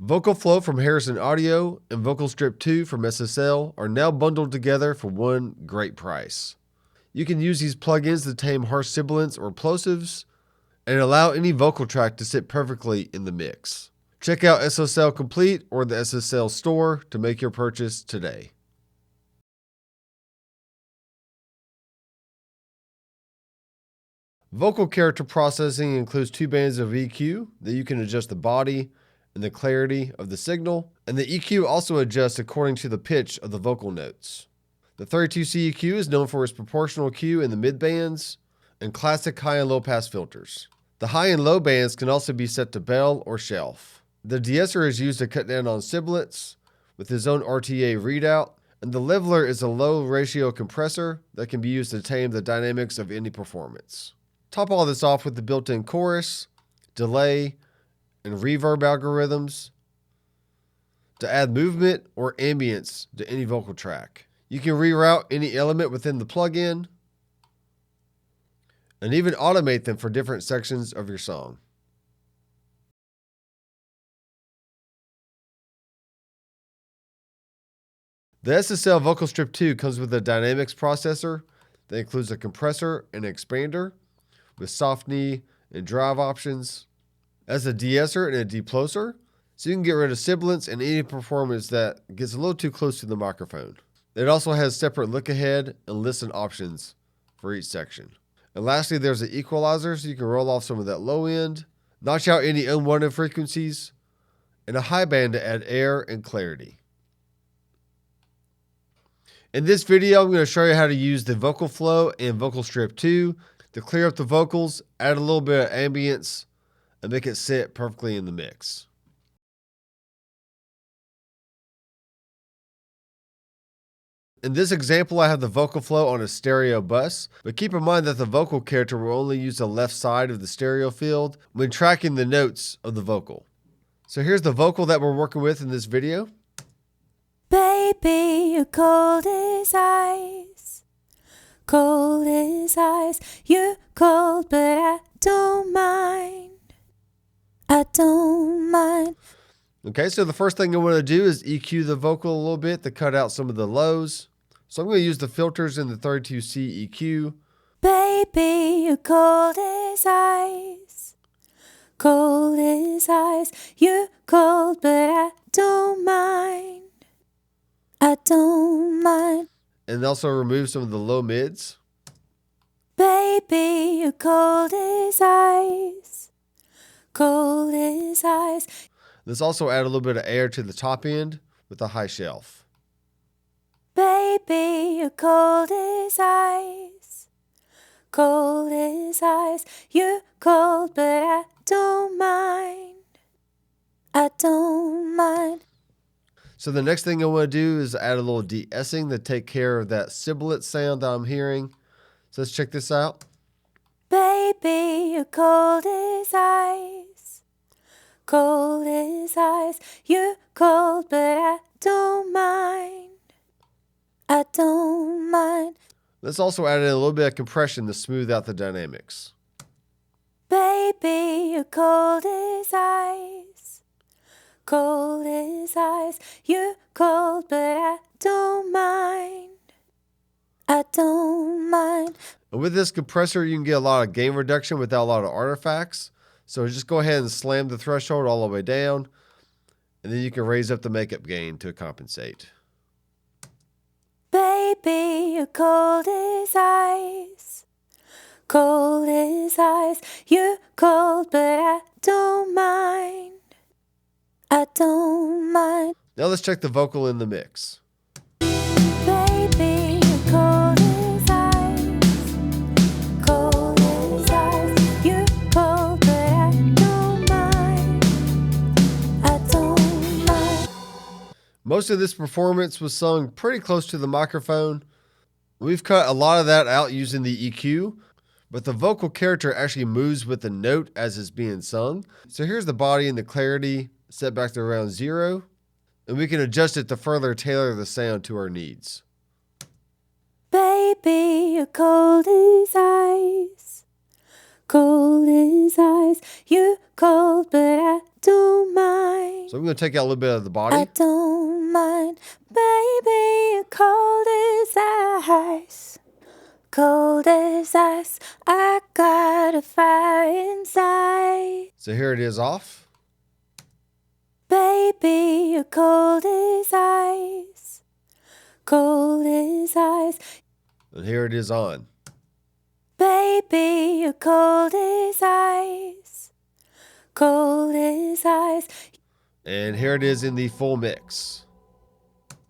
Vocal Flow from Harrison Audio and Vocalstrip 2 from SSL are now bundled together for one great price. You can use these plugins to tame harsh sibilants or plosives and allow any vocal track to sit perfectly in the mix. Check out SSL Complete or the SSL store to make your purchase today. Vocal character processing includes two bands of EQ that you can adjust the body and the clarity of the signal, and the EQ also adjusts according to the pitch of the vocal notes. The 32C EQ is known for its proportional EQ in the mid bands and classic high and low pass filters. The high and low bands can also be set to bell or shelf. The deesser is used to cut down on sibilants with his own RTA readout, and the leveler is a low ratio compressor that can be used to tame the dynamics of any performance. Top all this off with the built-in chorus, delay, and reverb algorithms to add movement or ambience to any vocal track. You can reroute any element within the plugin and even automate them for different sections of your song. The SSL Vocalstrip 2 comes with a dynamics processor that includes a compressor and expander with soft knee and drive options, as a deesser and a deploser, so you can get rid of sibilants and any performance that gets a little too close to the microphone. It also has separate look ahead and listen options for each section. And lastly, there's an equalizer so you can roll off some of that low end, notch out any unwanted frequencies, and a high band to add air and clarity. In this video, I'm going to show you how to use the Vocal Flow and Vocalstrip 2 to clear up the vocals, add a little bit of ambience, and make it sit perfectly in the mix. In this example, I have the Vocal Flow on a stereo bus, but keep in mind that the vocal character will only use the left side of the stereo field when tracking the notes of the vocal. So here's the vocal that we're working with in this video. Baby, you're cold as ice. Cold as ice. You're cold, but I don't mind. I don't mind. Okay, so the first thing I want to do is EQ the vocal a little bit to cut out some of the lows. So I'm going to use the filters in the 32C EQ. Baby, you're cold as ice. Cold as ice. You're cold, but I don't mind. I don't mind. And also remove some of the low mids. Baby, you're cold as ice. Cold as ice. Let's also add a little bit of air to the top end with a high shelf. Baby, you're cold as ice. Cold as ice. You're cold, but I don't mind. I don't mind. So the next thing I want to do is add a little de-essing to take care of that sibilant sound that I'm hearing. So let's check this out. Baby, you're cold as ice. Cold as ice. You're cold, but I don't mind. I don't mind. Let's also add in a little bit of compression to smooth out the dynamics. Baby, you're cold as ice. Cold as ice. You're cold, but I don't mind. I don't mind. And with this compressor, you can get a lot of gain reduction without a lot of artifacts. So just go ahead and slam the threshold all the way down, and then you can raise up the makeup gain to compensate. Baby, you're cold as ice. Cold as ice. You're cold, but I don't mind. I don't mind. Now let's check the vocal in the mix. Baby, you're cold as ice. Cold as ice. You're cold, but I don't mind. I don't mind. Most of this performance was sung pretty close to the microphone. We've cut a lot of that out using the EQ, but the vocal character actually moves with the note as it's being sung. So here's the body and the clarity set back to around 0, and we can adjust it to further tailor the sound to our needs. Baby, you're cold as ice. Cold as ice. You're cold, but I don't mind. So I'm going to take out a little bit of the I body. don't mind, baby, you're cold as ice. Cold as ice, I got a fire inside. So here it is off. Baby, you're cold as ice. Cold as ice. And here it is on. Baby, you're cold as ice. Cold as ice. And here it is in the full mix.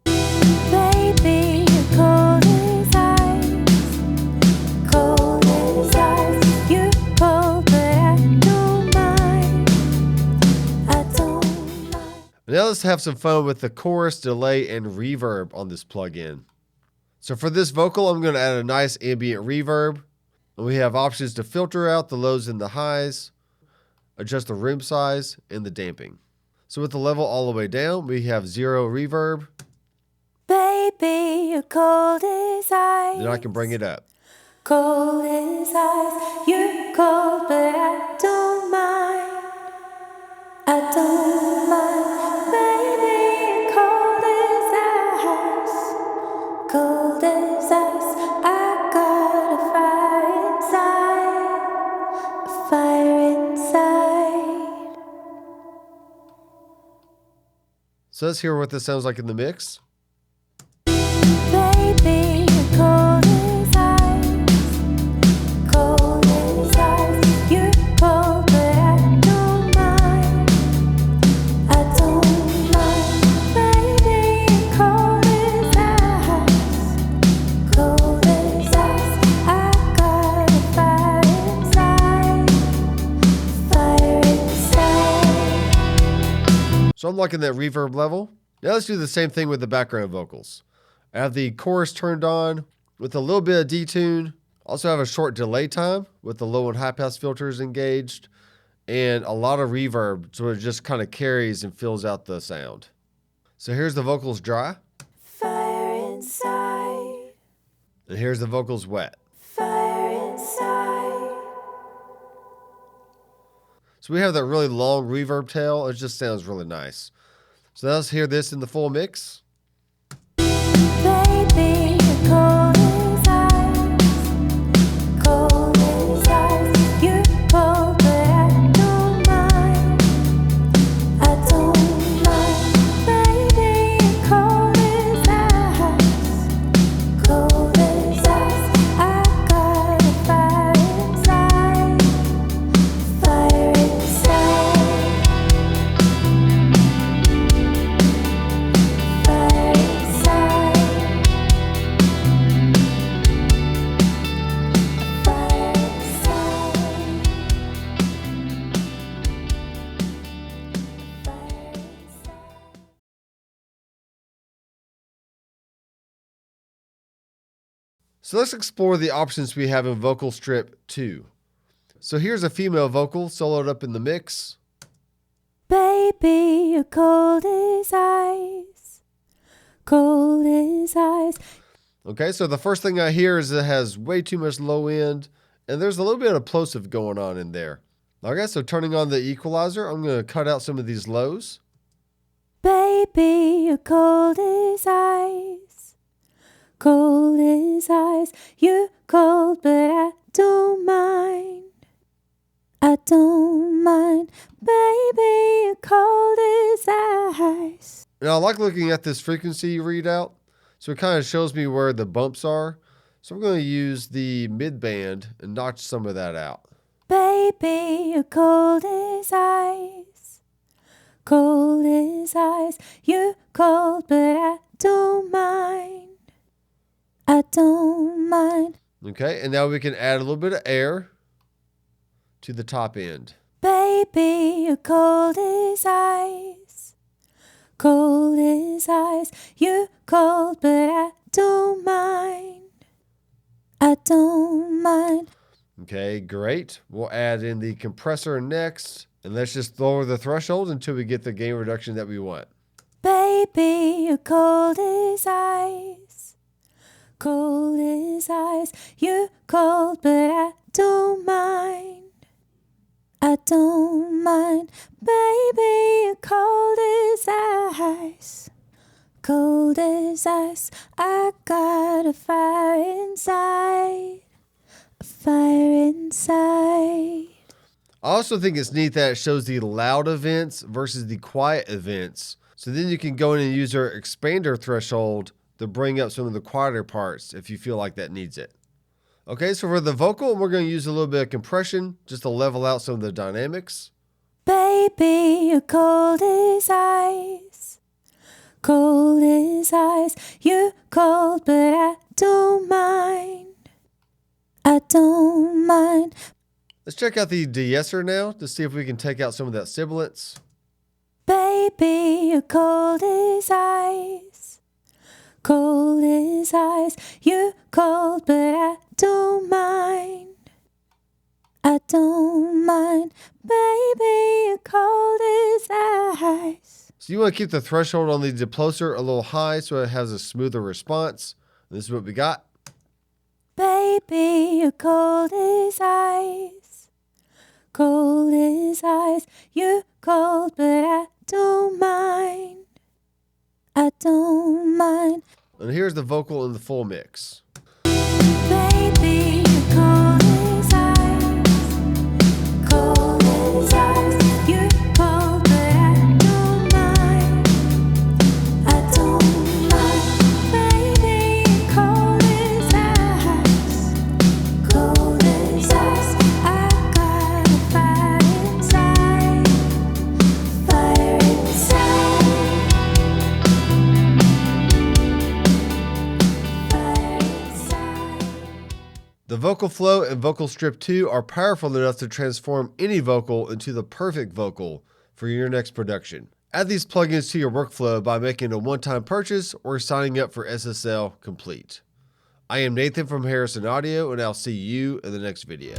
Baby, you're cold as ice. Cold as ice. You're cold, but I don't mind. I don't mind. Now let's have some fun with the chorus, delay, and reverb on this plugin. So for this vocal, I'm going to add a nice ambient reverb. And we have options to filter out the lows and the highs, adjust the room size, and the damping. So with the level all the way down, we have 0 reverb. Baby, you're cold as ice. Then I can bring it up. Cold as ice. You're cold, but I don't mind. I don't mind. Baby, you're cold as ice. Cold as ice. I got a fire inside. A fire inside. So let's hear what this sounds like in the mix. Baby, you're cold as ice. Cold as ice. You're cold, but I don't mind. I don't mind. Baby, you're cold as ice. Cold as ice. I got a fire inside. Fire inside. So I'm liking that reverb level. Now let's do the same thing with the background vocals. I have the chorus turned on with a little bit of detune. Also have a short delay time with the low and high pass filters engaged, and a lot of reverb so it just kind of carries and fills out the sound. So here's the vocals dry, Fire inside. and here's the vocals wet. Fire inside. So we have that really long reverb tail. It just sounds really nice. So now let's hear this in the full mix. Baby, you're cold as ice. Cold as ice. You're cold, but I don't mind. I don't mind. Baby, you're cold as ice. Cold as ice. I got a fire inside. Fire inside. Fire inside. Fire inside. Fire inside. So let's explore the options we have in Vocalstrip 2. So here's a female vocal soloed up in the mix. Baby, you're cold as ice. Cold as ice. Okay, so the first thing I hear is it has way too much low end, and there's a little bit of plosive going on in there. Okay, so turning on the equalizer, I'm going to cut out some of these lows. Baby, you're cold as ice. Cold as ice. You're cold, but I don't mind. I don't mind. Baby, you're cold as ice. And I like looking at this frequency readout, so it kind of shows me where the bumps are. So I'm going to use the mid band and notch some of that out. Baby, you're cold as ice. Cold as ice. You're cold, but I don't mind. I don't mind. Okay, and now we can add a little bit of air to the top end. Baby, you're cold as ice. Cold as ice. You're cold, but I don't mind. I don't mind. Okay, great. We'll add in the compressor next, and let's just lower the threshold until we get the gain reduction that we want. Baby, you're cold as ice. Cold as ice. You're cold, but I don't mind. I don't mind, baby, you're cold as ice. Cold as ice, I got a fire inside. A fire inside. I also think it's neat that it shows the loud events versus the quiet events. So then you can go in and use our expander threshold to bring up some of the quieter parts if you feel like that needs it. Okay, so for the vocal, we're going to use a little bit of compression just to level out some of the dynamics. Baby, you're cold as ice. Cold as ice. You're cold, but I don't mind. I don't mind. Let's check out the de-esser now to see if we can take out some of that sibilance. Baby, you're cold as ice. Cold as ice. You're cold, but I don't mind. I don't mind. Baby, you're cold as ice. So you want to keep the threshold on the deploser a little high so it has a smoother response. This is what we got. Baby, you're cold as ice. Cold as ice. You're cold, but I don't mind. I don't mind. And here's the vocal in the full mix. Baby, you're cold as ice. Cold as ice. You're cold, but I don't mind. I don't mind. Baby, you're cold as ice. Cold as ice. I got a fire inside. Fire inside. Fire inside. The Vocal Flow and Vocalstrip 2 are powerful enough to transform any vocal into the perfect vocal for your next production. Add these plugins to your workflow by making a one-time purchase or signing up for SSL Complete. I am Nathan from Harrison Audio, and I'll see you in the next video.